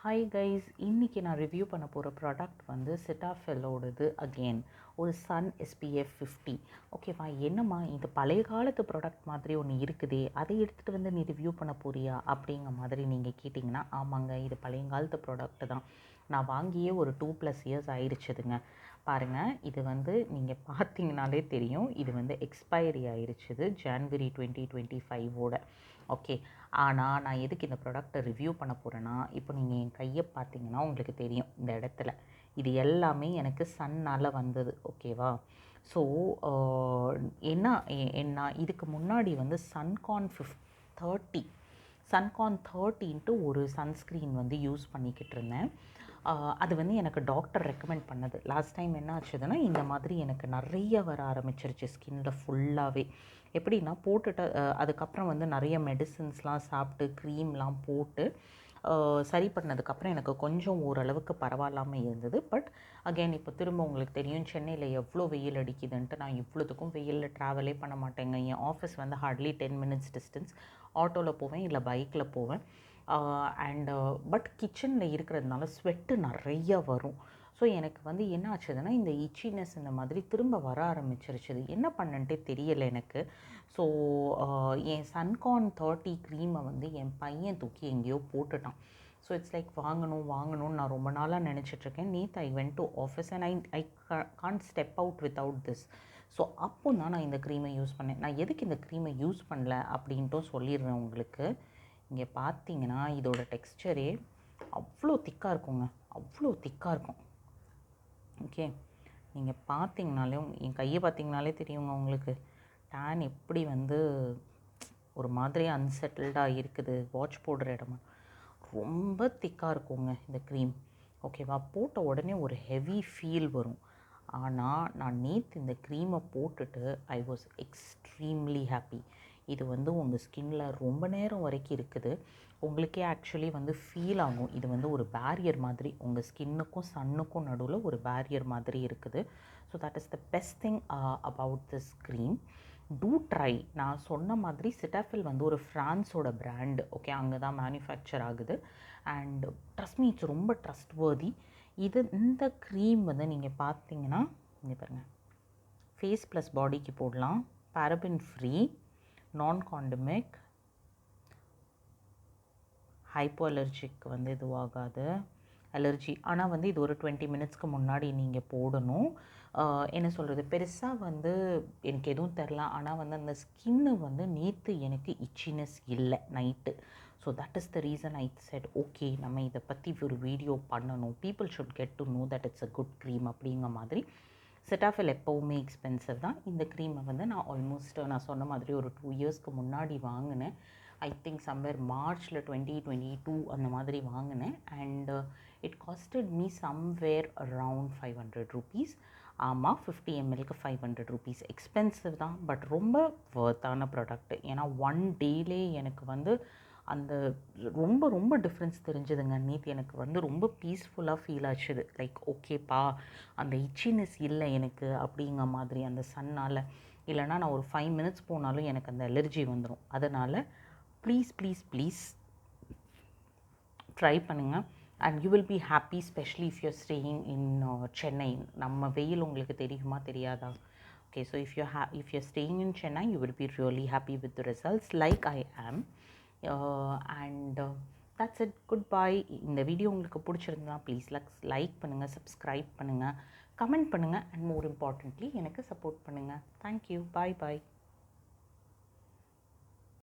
Hi guys, இன்றைக்கி நான் review பண்ண போகிற ப்ராடக்ட் வந்து செட்டாஃபெல்லோடது. அகெயின் ஒரு சன் எஸ்பிஎஃப் 50. ஓகேவா, என்னம்மா இது பழைய காலத்து ப்ராடக்ட் மாதிரி ஒன்று இருக்குதே, அதை எடுத்துகிட்டு வந்து நீ ரிவ்யூ பண்ண போறியா அப்படிங்கிற மாதிரி நீங்கள் கேட்டிங்கன்னா, ஆமாங்க, இது பழைய காலத்து ப்ராடக்ட் தான். நான் வாங்கியே ஒரு 2+ இயர்ஸ் ஆயிடுச்சுதுங்க. பாருங்கள், இது வந்து நீங்கள் பார்த்தீங்கனாலே தெரியும், இது வந்து எக்ஸ்பைரி ஆயிடுச்சுது ஜான்வரி 2025ஓட. ஓகே, ஆனால் நான் எதுக்கு இந்த ப்ராடக்ட்டை ரிவ்யூ பண்ண போகிறேன்னா, இப்போ நீங்கள் என் கையை பார்த்தீங்கன்னா உங்களுக்கு தெரியும் இந்த இடத்துல இது எல்லாமே எனக்கு சன்னால் வந்தது. ஓகேவா, ஸோ என்ன இதுக்கு முன்னாடி வந்து சன்கான் 30 சன்கான் 30ன்ட்டு ஒரு சன்ஸ்க்ரீன் வந்து யூஸ் பண்ணிக்கிட்டு இருந்தேன். அது வந்து எனக்கு டாக்டர் ரெக்கமெண்ட் பண்ணது. லாஸ்ட் டைம் என்ன ஆச்சுதுன்னா, இந்த மாதிரி எனக்கு நிறைய வர ஆரம்பிச்சிருச்சு ஸ்கின்ல ஃபுல்லாகவே. எப்படின்னா போட்டுட்டு அதுக்கப்புறம் வந்து நிறைய மெடிசின்ஸ்லாம் சாப்பிட்டு க்ரீம்லாம் போட்டு சரி பண்ணதுக்கப்புறம் எனக்கு கொஞ்சம் ஓரளவுக்கு பரவாயில்லாமல் இருந்தது. பட் அகெயின் இப்போ திரும்ப உங்களுக்கு தெரியும் சென்னையில் எவ்வளோ வெயில் அடிக்குதுன்ட்டு. நான் இவ்வளோத்துக்கும் வெயிலில் ட்ராவலே பண்ண மாட்டேங்க. என் ஆஃபீஸ் வந்து ஹார்ட்லி 10 மினிட்ஸ் டிஸ்டன்ஸ். ஆட்டோவில் போவேன் இல்லை பைக்கில் போவேன். பட் கிச்சனில் இருக்கிறதுனால ஸ்வெட்டு நிறைய வரும். ஸோ எனக்கு வந்து என்ன ஆச்சுதுன்னா, இந்த இச்சினஸ் இந்த மாதிரி திரும்ப வர ஆரம்பிச்சிருச்சுது. என்ன பண்ணன்ட்டே தெரியலை எனக்கு. ஸோ என் சன்கான் 30 க்ரீமை வந்து என் பையன் தூக்கி எங்கேயோ போட்டுட்டான். ஸோ இட்ஸ் லைக் வாங்கணும்னு நான் ரொம்ப நாளாக நினச்சிட்ருக்கேன். நேற்று I went to office and I can't step out without this. So அப்போ தான் நான் இந்த க்ரீமை யூஸ் பண்ணேன். நான் எதுக்கு இந்த க்ரீமை யூஸ் பண்ணல அப்படின்ட்டும் சொல்லிடுறேன் உங்களுக்கு. இங்கே பார்த்தீங்கன்னா இதோட டெக்ஸ்சரே அவ்வளோ திக்காக இருக்குங்க, அவ்வளோ திக்காக இருக்கும். ஓகே, நீங்கள் பார்த்தீங்கனாலே என் கையை பார்த்தீங்கனாலே தெரியுங்க உங்களுக்கு டேன் எப்படி வந்து ஒரு மாதிரி அன்செட்டில்டாக இருக்குது. வாட்ச் போடுற இடமா ரொம்ப திக்காக இருக்குங்க இந்த க்ரீம். ஓகேவா, போட்ட உடனே ஒரு ஹெவி ஃபீல் வரும். ஆனால் நான் நேற்று இந்த க்ரீமை போட்டுட்டு ஐ வாஸ் எக்ஸ்ட்ரீம்லி ஹாப்பி. இது வந்து உங்கள் ஸ்கின்ல ரொம்ப நேரம் வரைக்கும் இருக்குது. உங்களுக்கே ஆக்சுவலி வந்து ஃபீல் ஆகும் இது வந்து ஒரு பேரியர் மாதிரி உங்கள் ஸ்கின்னுக்கும் சன்னுக்கும் நடுவில் ஒரு பேரியர் மாதிரி இருக்குது. So that is the best thing about this cream. Do try. நான் சொன்ன மாதிரி செட்டாஃபில் வந்து ஒரு ஃப்ரான்ஸோட பிராண்டு. ஓகே, அங்கே தான் மேனுஃபேக்சர் ஆகுது. அண்ட் ட்ரஸ்ட் மீ, இட்ஸ் ரொம்ப ட்ரஸ்ட்வர்தி. இந்த க்ரீம் வந்து நீங்கள் பார்த்தீங்கன்னா இங்கே பாருங்கள், ஃபேஸ் ப்ளஸ் பாடிக்கு போடலாம், பாரபின் ஃப்ரீ, நான் காண்டமிக், ஹைப்போ அலர்ஜிக்கு வந்து இதுவாகாது அலர்ஜி. ஆனால் வந்து இது ஒரு 20 மினிட்ஸ்க்கு முன்னாடி நீங்கள் போடணும். என்ன சொல்கிறது, பெருசாக வந்து எனக்கு எதுவும் தெரில. ஆனால் வந்து அந்த ஸ்கின்னு வந்து நேற்று எனக்கு இச்சினஸ் இல்லை night. So that is the reason I set okay, நம்ம இதை பற்றி ஒரு வீடியோ பண்ணணும். People should get to know that it's a good cream அப்படிங்கிற மாதிரி. செட்டாஃபில் எப்போவுமே எக்ஸ்பென்சிவ் தான். இந்த க்ரீமை வந்து நான் ஆல்மோஸ்ட் நான் சொன்ன மாதிரி ஒரு 2 இயர்ஸ்க்கு முன்னாடி வாங்கினேன். ஐ திங்க் சம்வேர் மார்ச்சில் 2022 அந்த மாதிரி வாங்கினேன். And it costed me somewhere around 500 rupees. ஆமாம், 50 mlக்கு 500 ருபீஸ் எக்ஸ்பென்சிவ் தான். பட் ரொம்ப வர்த்தான ப்ராடக்ட். ஏன்னா 1 டேலே எனக்கு வந்து அந்த ரொம்ப ரொம்ப டிஃப்ரென்ஸ் தெரிஞ்சுதுங்க. நேற்று எனக்கு வந்து ரொம்ப பீஸ்ஃபுல்லாக ஃபீல் ஆச்சுது. லைக் ஓகேப்பா, அந்த இச்சினஸ் இல்லை எனக்கு அப்படிங்கிற மாதிரி அந்த சன்னால். இல்லைனா நான் ஒரு 5 மினிட்ஸ் போனாலும் எனக்கு அந்த அலர்ஜி வந்துடும். அதனால் ப்ளீஸ் ப்ளீஸ் ப்ளீஸ் ட்ரை பண்ணுங்கள். And you will be happy, specially if you're staying in Chennai. நம்ம வெயில் உங்களுக்கு தெரியுமா தெரியாதா? Okay, so if you're staying in Chennai, you will be really happy with the results like I am. And that's it. Goodbye. இந்த video உங்களுக்கு பிடிச்சிருந்தா please like பண்ணுங்கள், subscribe பண்ணுங்கள், கமெண்ட் பண்ணுங்கள், அண்ட் மோர் இம்பார்ட்டன்ட்லி எனக்கு சப்போர்ட் பண்ணுங்கள். Thank you. பாய் பாய்.